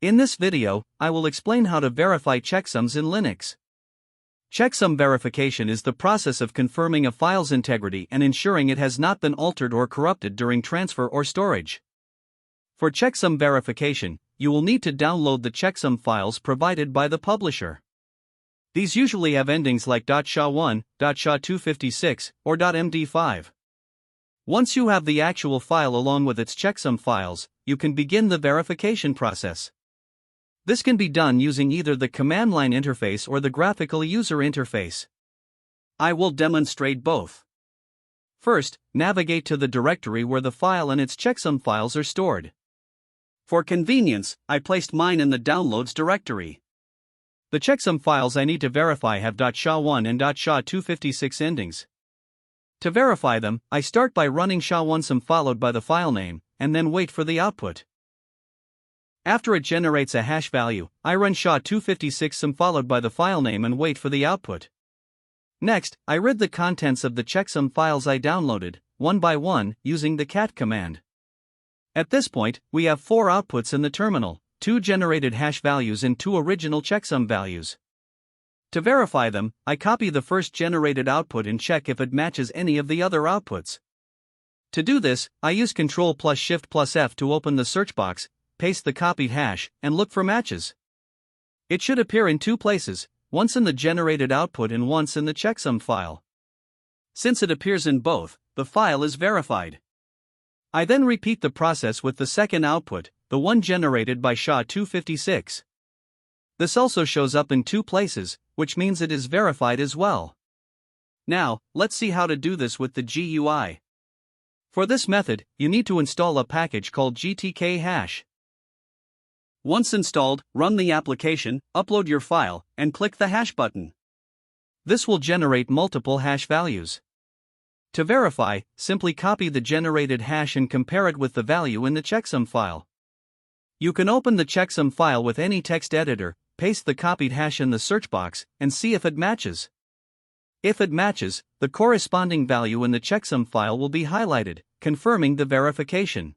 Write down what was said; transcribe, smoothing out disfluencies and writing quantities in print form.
In this video, I will explain how to verify checksums in Linux. Checksum verification is the process of confirming a file's integrity and ensuring it has not been altered or corrupted during transfer or storage. For checksum verification, you will need to download the checksum files provided by the publisher. These usually have endings like .sha1, .sha256, or .md5. Once you have the actual file along with its checksum files, you can begin the verification process. This can be done using either the command line interface or the graphical user interface. I will demonstrate both. First, navigate to the directory where the file and its checksum files are stored. For convenience, I placed mine in the downloads directory. The checksum files I need to verify have .sha1 and .sha256 endings. To verify them, I start by running sha1sum followed by the file name, and then wait for the output. After it generates a hash value, I run sha256sum followed by the file name and wait for the output. Next, I read the contents of the checksum files I downloaded, one by one, using the cat command. At this point, we have 4 outputs in the terminal, 2 generated hash values and 2 original checksum values. To verify them, I copy the first generated output and check if it matches any of the other outputs. To do this, I use Ctrl+Shift+F to open the search box, paste the copied hash, and look for matches. It should appear in 2 places, once in the generated output and once in the checksum file. Since it appears in both, the file is verified. I then repeat the process with the second output, the one generated by sha256. This also shows up in 2 places, which means it is verified as well. Now, let's see how to do this with the GUI. For this method, you need to install a package called gtkhash. Once installed, run the application, upload your file, and click the hash button. This will generate multiple hash values. To verify, simply copy the generated hash and compare it with the value in the checksum file. You can open the checksum file with any text editor, paste the copied hash in the search box, and see if it matches. If it matches, the corresponding value in the checksum file will be highlighted, confirming the verification.